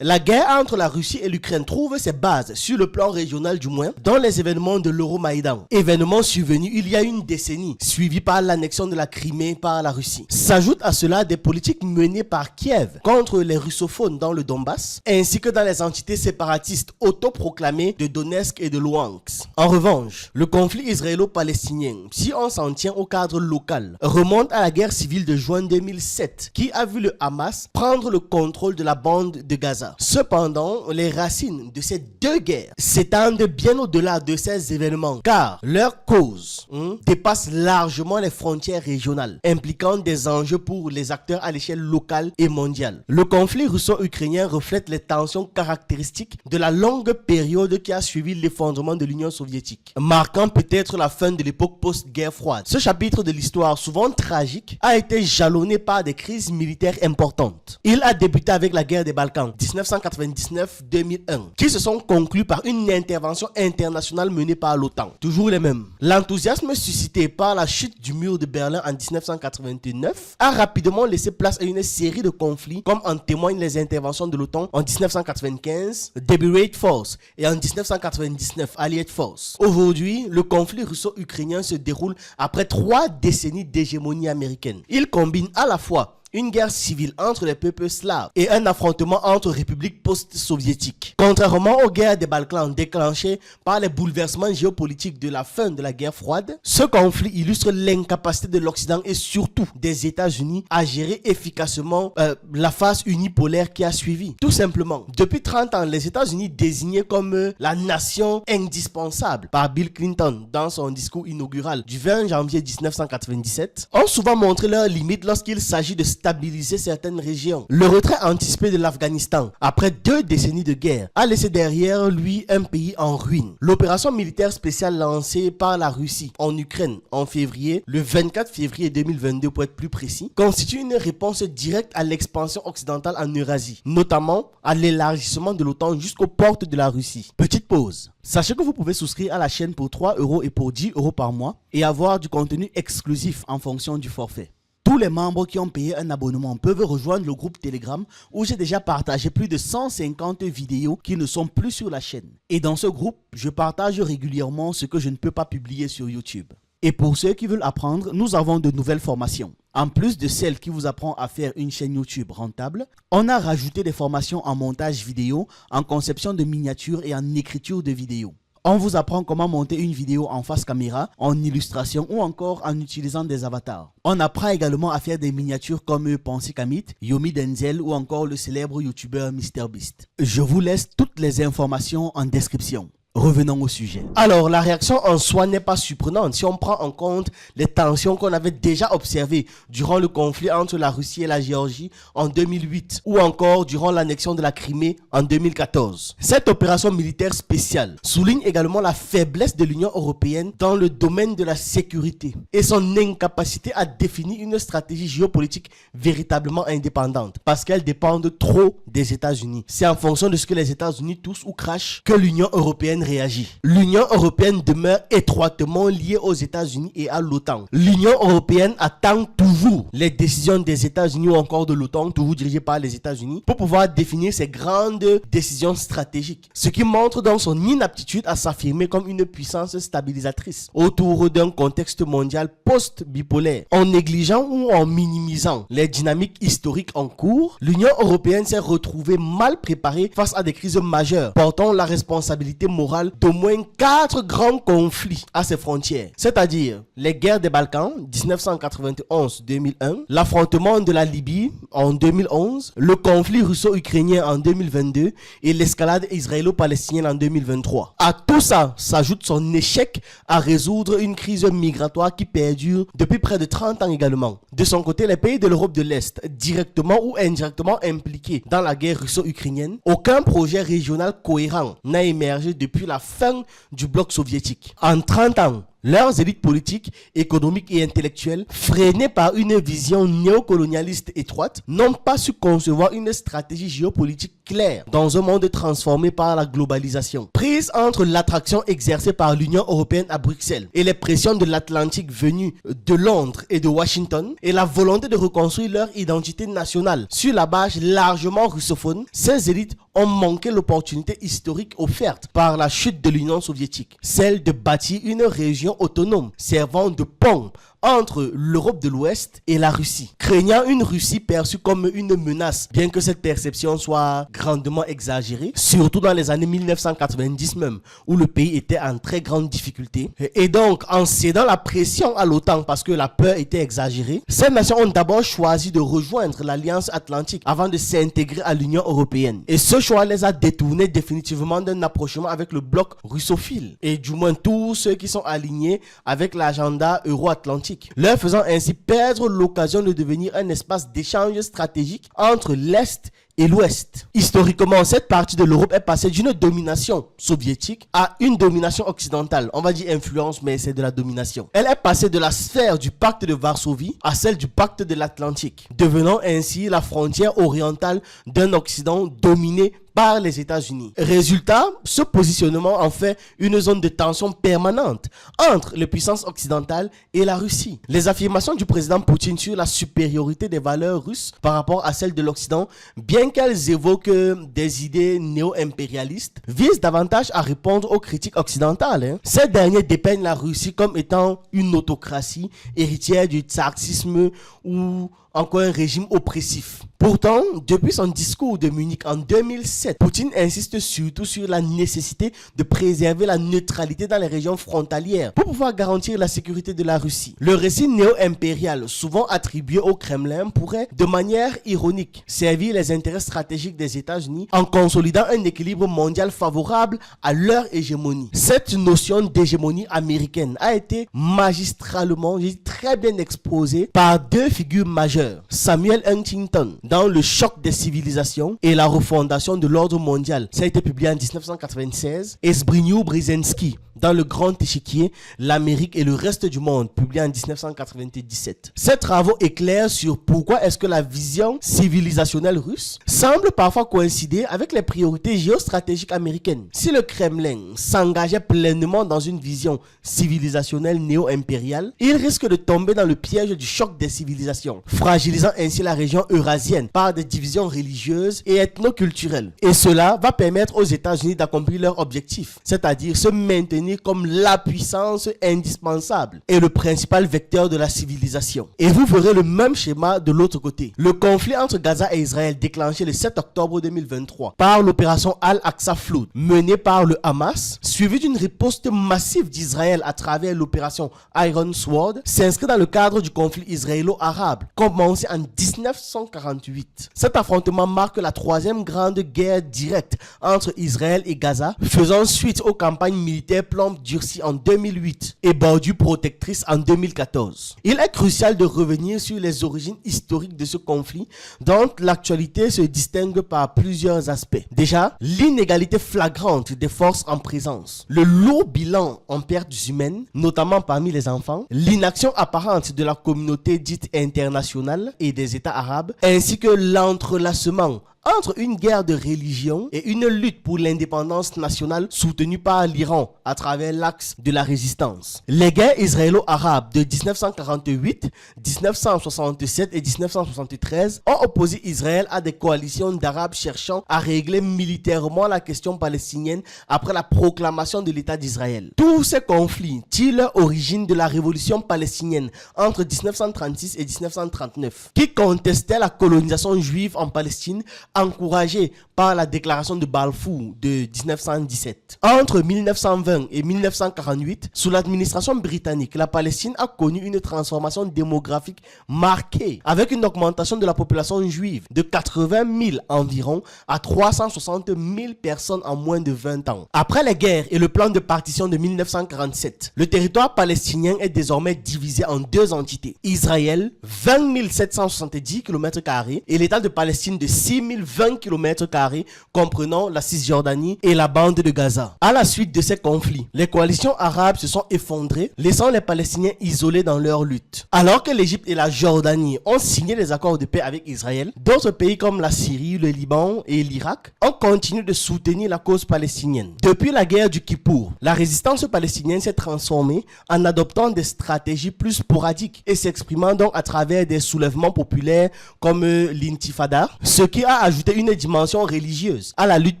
La guerre entre la Russie et l'Ukraine trouve ses bases, sur le plan régional du moins, dans les événements de l'Euromaïdan. Événement survenu il y a une décennie, suivi par l'annexion de la Crimée par la Russie. S'ajoutent à cela des politiques menées par Kiev contre les russophones dans le Donbass, ainsi que dans les entités séparatistes autoproclamées de Donetsk et de Luhansk. En revanche, le conflit israélo-palestinien, si on s'en tient au cadre local, remonte à la guerre civile de juin 2007, qui a vu le Hamas prendre le contrôle de la bande de Gaza. Cependant, les racines de ces deux guerres s'étendent bien au-delà de ces événements, car leur cause dépasse largement les frontières régionales, impliquant des enjeux pour les acteurs à l'échelle locale et mondiale. Le conflit russo-ukrainien reflète les tensions caractéristiques de la longue période qui a suivi l'effondrement de l'Union soviétique, marquant peut-être la fin de l'époque post-guerre froide. Ce chapitre de l'histoire, souvent tragique, a été jalonné par des crises militaires importantes. Il a débuté avec la guerre des Balkans, 1999-2001, qui se sont conclus par une intervention internationale menée par l'OTAN. Toujours les mêmes. L'enthousiasme suscité par la chute du mur de Berlin en 1989 a rapidement laissé place à une série de conflits, comme en témoignent les interventions de l'OTAN en 1995, Debilitate Force, et en 1999, Allied Force. Aujourd'hui, le conflit russo-ukrainien se déroule après 3 décennies d'hégémonie américaine. Il combine à la fois une guerre civile entre les peuples slaves et un affrontement entre républiques post-soviétiques. Contrairement aux guerres des Balkans déclenchées par les bouleversements géopolitiques de la fin de la guerre froide, ce conflit illustre l'incapacité de l'Occident et surtout des États-Unis à gérer efficacement la phase unipolaire qui a suivi. Tout simplement, depuis 30 ans, les États-Unis désignés comme la nation indispensable par Bill Clinton dans son discours inaugural du 20 janvier 1997, ont souvent montré leurs limites lorsqu'il s'agit de stabiliser certaines régions. Le retrait anticipé de l'Afghanistan, après 2 décennies de guerre, a laissé derrière lui un pays en ruine. L'opération militaire spéciale lancée par la Russie en Ukraine en février, le 24 février 2022 pour être plus précis, constitue une réponse directe à l'expansion occidentale en Eurasie, notamment à l'élargissement de l'OTAN jusqu'aux portes de la Russie. Petite pause. Sachez que vous pouvez souscrire à la chaîne pour 3 € et pour 10 € par mois et avoir du contenu exclusif en fonction du forfait. Tous les membres qui ont payé un abonnement peuvent rejoindre le groupe Telegram où j'ai déjà partagé plus de 150 vidéos qui ne sont plus sur la chaîne. Et dans ce groupe, je partage régulièrement ce que je ne peux pas publier sur YouTube. Et pour ceux qui veulent apprendre, nous avons de nouvelles formations. En plus de celle qui vous apprend à faire une chaîne YouTube rentable, on a rajouté des formations en montage vidéo, en conception de miniatures et en écriture de vidéos. On vous apprend comment monter une vidéo en face caméra, en illustration ou encore en utilisant des avatars. On apprend également à faire des miniatures comme Pensy Kamit, Yomi Denzel ou encore le célèbre youtubeur MrBeast. Je vous laisse toutes les informations en description. Revenons au sujet. Alors, la réaction en soi n'est pas surprenante si on prend en compte les tensions qu'on avait déjà observées durant le conflit entre la Russie et la Géorgie en 2008 ou encore durant l'annexion de la Crimée en 2014. Cette opération militaire spéciale souligne également la faiblesse de l'Union européenne dans le domaine de la sécurité et son incapacité à définir une stratégie géopolitique véritablement indépendante parce qu'elle dépend trop des États-Unis. C'est en fonction de ce que les États-Unis toussent ou crachent que l'Union européenne réagit. L'Union européenne demeure étroitement liée aux États-Unis et à l'OTAN. L'Union européenne attend toujours les décisions des États-Unis ou encore de l'OTAN, toujours dirigées par les États-Unis, pour pouvoir définir ces grandes décisions stratégiques. Ce qui montre donc son inaptitude à s'affirmer comme une puissance stabilisatrice autour d'un contexte mondial post-bipolaire. En négligeant ou en minimisant les dynamiques historiques en cours, l'Union européenne s'est retrouvée mal préparée face à des crises majeures, portant la responsabilité morale d'au moins 4 grands conflits à ses frontières, c'est-à-dire les guerres des Balkans 1991-2001, l'affrontement de la Libye en 2011, le conflit russo-ukrainien en 2022 et l'escalade israélo-palestinienne en 2023. À tout ça s'ajoute son échec à résoudre une crise migratoire qui perdure depuis près de 30 ans également. De son côté, les pays de l'Europe de l'Est, directement ou indirectement impliqués dans la guerre russo-ukrainienne, aucun projet régional cohérent n'a émergé depuis la fin du bloc soviétique. En 30 ans, leurs élites politiques, économiques et intellectuelles, freinées par une vision néocolonialiste étroite, n'ont pas su concevoir une stratégie géopolitique claire dans un monde transformé par la globalisation. Prise entre l'attraction exercée par l'Union européenne à Bruxelles et les pressions de l'Atlantique venues de Londres et de Washington et la volonté de reconstruire leur identité nationale sur la base largement russophone, ces élites ont manqué l'opportunité historique offerte par la chute de l'Union soviétique, celle de bâtir une région autonome servant de pont entre l'Europe de l'Ouest et la Russie, craignant une Russie perçue comme une menace, bien que cette perception soit grandement exagérée, surtout dans les années 1990 même, où le pays était en très grande difficulté. Et donc, en cédant la pression à l'OTAN parce que la peur était exagérée, ces nations ont d'abord choisi de rejoindre l'Alliance Atlantique avant de s'intégrer à l'Union européenne. Et ce choix les a détournés définitivement d'un approchement avec le bloc russophile, et du moins tous ceux qui sont alignés avec l'agenda euro-atlantique, leur faisant ainsi perdre l'occasion de devenir un espace d'échange stratégique entre l'Est et l'Ouest. Historiquement, cette partie de l'Europe est passée d'une domination soviétique à une domination occidentale. On va dire influence, mais c'est de la domination. Elle est passée de la sphère du pacte de Varsovie à celle du pacte de l'Atlantique, devenant ainsi la frontière orientale d'un Occident dominé par les États-Unis. Résultat, ce positionnement en fait une zone de tension permanente entre les puissances occidentales et la Russie. Les affirmations du président Poutine sur la supériorité des valeurs russes par rapport à celles de l'Occident, bien qu'elles évoquent des idées néo-impérialistes, visent davantage à répondre aux critiques occidentales. Ces derniers dépeignent la Russie comme étant une autocratie héritière du tsarisme ou encore un régime oppressif. Pourtant, depuis son discours de Munich en 2007, Poutine insiste surtout sur la nécessité de préserver la neutralité dans les régions frontalières pour pouvoir garantir la sécurité de la Russie. Le récit néo-impérial, souvent attribué au Kremlin, pourrait, de manière ironique, servir les intérêts stratégiques des États-Unis en consolidant un équilibre mondial favorable à leur hégémonie. Cette notion d'hégémonie américaine a été magistralement, très bien exposée par deux figures majeures. Samuel Huntington dans Le choc des civilisations et la refondation de l'ordre mondial, ça a été publié en 1996, et Zbigniew Brzezinski dans Le grand échiquier, l'Amérique et le reste du monde, publié en 1997. Ces travaux éclairent sur pourquoi est-ce que la vision civilisationnelle russe semble parfois coïncider avec les priorités géostratégiques américaines. Si le Kremlin s'engageait pleinement dans une vision civilisationnelle néo-impériale, il risque de tomber dans le piège du choc des civilisations, fragilisant ainsi la région eurasienne par des divisions religieuses et ethno-culturelles. Et cela va permettre aux États-Unis d'accomplir leur objectif, c'est-à-dire se maintenir comme la puissance indispensable et le principal vecteur de la civilisation. Et vous verrez le même schéma de l'autre côté. Le conflit entre Gaza et Israël déclenché le 7 octobre 2023 par l'opération Al-Aqsa Flood menée par le Hamas, suivi d'une riposte massive d'Israël à travers l'opération Iron Sword, s'inscrit dans le cadre du conflit israélo-arabe commencé en 1948. Cet affrontement marque la troisième grande guerre directe entre Israël et Gaza, faisant suite aux campagnes militaires durci en 2008 et bordure protectrice en 2014. Il est crucial de revenir sur les origines historiques de ce conflit dont l'actualité se distingue par plusieurs aspects. Déjà, l'inégalité flagrante des forces en présence, le lourd bilan en pertes humaines, notamment parmi les enfants, l'inaction apparente de la communauté dite internationale et des États arabes, ainsi que l'entrelacement entre une guerre de religion et une lutte pour l'indépendance nationale soutenue par l'Iran à travers l'axe de la résistance. Les guerres israélo-arabes de 1948, 1967 et 1973 ont opposé Israël à des coalitions d'Arabes cherchant à régler militairement la question palestinienne après la proclamation de l'État d'Israël. Tous ces conflits tirent leur origine de la révolution palestinienne entre 1936 et 1939, qui contestait la colonisation juive en Palestine encouragé par la déclaration de Balfour de 1917. Entre 1920 et 1948, sous l'administration britannique, la Palestine a connu une transformation démographique marquée, avec une augmentation de la population juive de 80 000 environ à 360 000 personnes en moins de 20 ans. Après les guerres et le plan de partition de 1947, le territoire palestinien est désormais divisé en deux entités. Israël, 20 770 km² et l'État de Palestine de 6 020 km², comprenant la Cisjordanie et la bande de Gaza. À la suite de ces conflits, Syrie. Les coalitions arabes se sont effondrées, laissant les Palestiniens isolés dans leur lutte. Alors que l'Égypte et la Jordanie ont signé des accords de paix avec Israël, d'autres pays comme la Syrie, le Liban et l'Irak ont continué de soutenir la cause palestinienne. Depuis la guerre du Kippour, la résistance palestinienne s'est transformée en adoptant des stratégies plus sporadiques et s'exprimant donc à travers des soulèvements populaires comme l'intifada, ce qui a ajouté une dimension religieuse à la lutte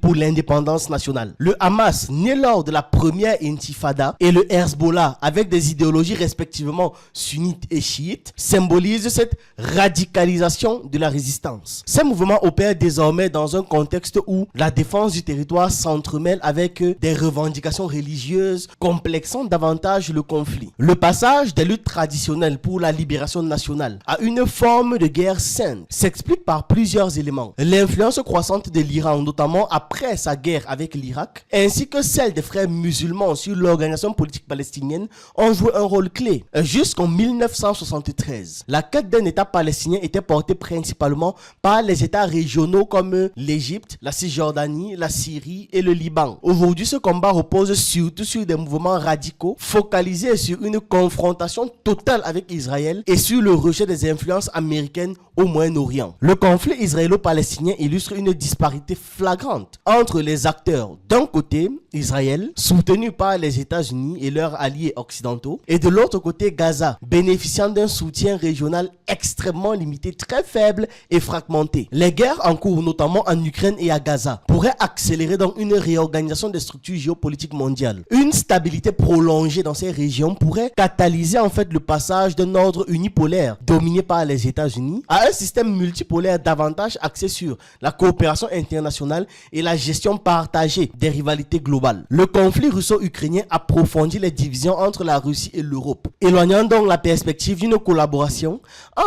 pour l'indépendance nationale. Le Hamas, né lors de la première intifada, et le Hezbollah, avec des idéologies respectivement sunnites et chiites, symbolisent cette radicalisation de la résistance. Ces mouvements opèrent désormais dans un contexte où la défense du territoire s'entremêle avec des revendications religieuses, complexant davantage le conflit. Le passage des luttes traditionnelles pour la libération nationale à une forme de guerre sainte s'explique par plusieurs éléments. L'influence croissante de l'Iran, notamment après sa guerre avec l'Irak, ainsi que celle des frères musulmans sur l'organisation politique palestinienne, ont joué un rôle clé. Jusqu'en 1973, la quête d'un État palestinien était portée principalement par les États régionaux comme l'Égypte, la Cisjordanie, la Syrie et le Liban. Aujourd'hui, ce combat repose surtout sur des mouvements radicaux focalisés sur une confrontation totale avec Israël et sur le rejet des influences américaines au Moyen-Orient. Le conflit israélo-palestinien illustre une disparité flagrante entre les acteurs. D'un côté, Israël, soutenu par les États-Unis et leurs alliés occidentaux, et de l'autre côté, Gaza, bénéficiant d'un soutien régional extrêmement limité, très faible et fragmenté. Les guerres en cours, notamment en Ukraine et à Gaza, pourraient accélérer donc une réorganisation des structures géopolitiques mondiales. Une stabilité prolongée dans ces régions pourrait catalyser en fait le passage d'un ordre unipolaire dominé par les États-Unis à un système multipolaire davantage axé sur la coopération internationale et la gestion partagée des rivalités globales. Le conflit russo-ukrainien approfondit les divisions entre la Russie et l'Europe, éloignant donc la perspective d'une collaboration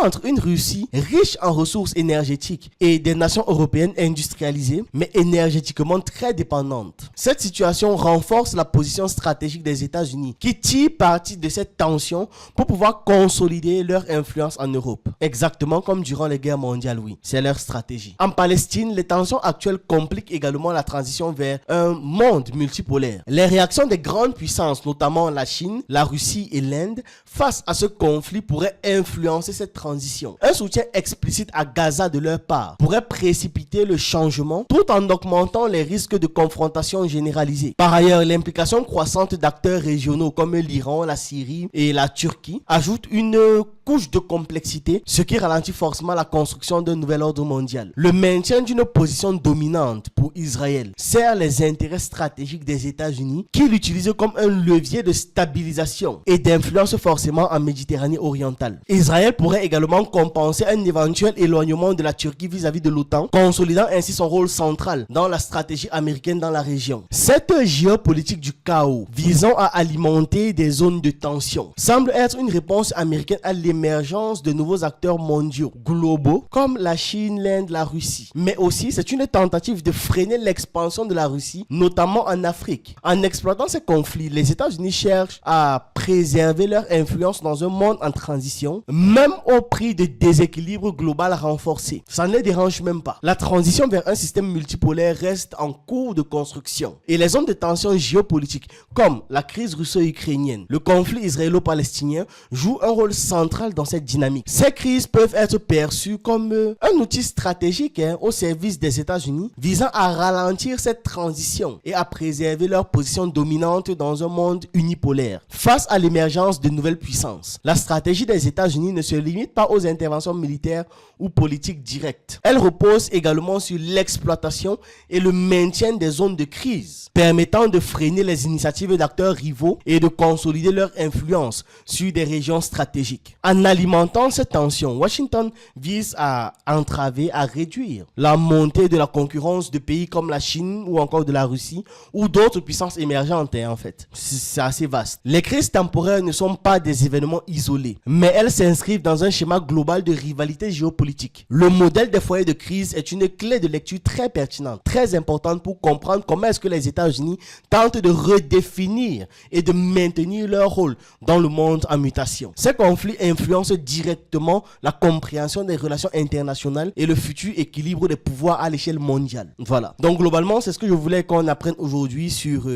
entre une Russie riche en ressources énergétiques et des nations européennes industrialisées mais énergétiquement très dépendantes. Cette situation renforce la position stratégique des États-Unis qui tirent parti de cette tension pour pouvoir consolider leur influence en Europe. Exactement comme durant les guerres mondiales, oui. C'est leur stratégie. En Palestine, les tensions actuelles compliquent également la transition vers un monde multipolaire. Les réactions des grandes puissances, notamment la Chine, la Russie et l'Inde, face à ce conflit pourraient influencer cette transition. Un soutien explicite à Gaza de leur part pourrait précipiter le changement tout en augmentant les risques de confrontation généralisée. Par ailleurs, l'implication croissante d'acteurs régionaux comme l'Iran, la Syrie et la Turquie ajoute une couche de complexité, ce qui ralentit forcément la construction d'un nouvel ordre mondial. Le maintien d'une position dominante pour Israël sert les intérêts stratégiques des États-Unis qui l'utilisent comme un levier de stabilisation et d'influence forcément en Méditerranée orientale. Israël pourrait également compenser un éventuel éloignement de la Turquie vis-à-vis de l'OTAN, consolidant ainsi son rôle central dans la stratégie américaine dans la région. Cette géopolitique du chaos visant à alimenter des zones de tension semble être une réponse américaine à l'émergence de nouveaux acteurs mondiaux globaux comme la Chine, l'Inde, la Russie. Mais aussi, c'est une tentative de freiner l'expansion de la Russie, notamment en Afrique. En exploitant ces conflits, les États-Unis cherchent à préserver leur influence dans un monde en transition, même au prix de déséquilibres global renforcés. Ça ne les dérange même pas. La transition vers un système multipolaire reste en cours de construction. Et les zones de tension géopolitique, comme la crise russo-ukrainienne, le conflit israélo-palestinien, jouent un rôle central dans cette dynamique. Ces crises peuvent être perçues comme un outil stratégique au service des États-Unis, visant à ralentir cette transition et à préserver leur position dominante dans un monde unipolaire. Face à l'émergence de nouvelles puissances, la stratégie des États-Unis ne se limite pas aux interventions militaires ou politiques directes. Elle repose également sur l'exploitation et le maintien des zones de crise, permettant de freiner les initiatives d'acteurs rivaux et de consolider leur influence sur des régions stratégiques. En alimentant cette tension, Washington vise à entraver, à réduire la montée de la concurrence de pays comme la Chine ou encore de la Russie ou d'autres puissances émergentes en fait. C'est assez vaste. Les crises temporaires ne sont pas des événements isolés, mais elles s'inscrivent dans un schéma global de rivalité géopolitique. Le modèle des foyers de crise est une clé de lecture très pertinente, très importante pour comprendre comment est-ce que les États-Unis tentent de redéfinir et de maintenir leur rôle dans le monde en mutation. Ces conflits influencent directement la compréhension des relations internationales et le futur équilibre des pouvoirs à l'échelle mondiale. Voilà. Donc globalement, c'est ce que je voulais qu'on apprenne aujourd'hui sur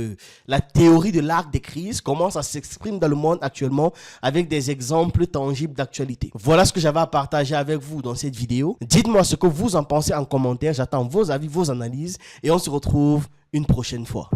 la la théorie de l'arc des crises, comment ça s'exprime dans le monde actuellement avec des exemples tangibles d'actualité. Voilà ce que j'avais à partager avec vous dans cette vidéo. Dites-moi ce que vous en pensez en commentaire. J'attends vos avis, vos analyses et on se retrouve une prochaine fois.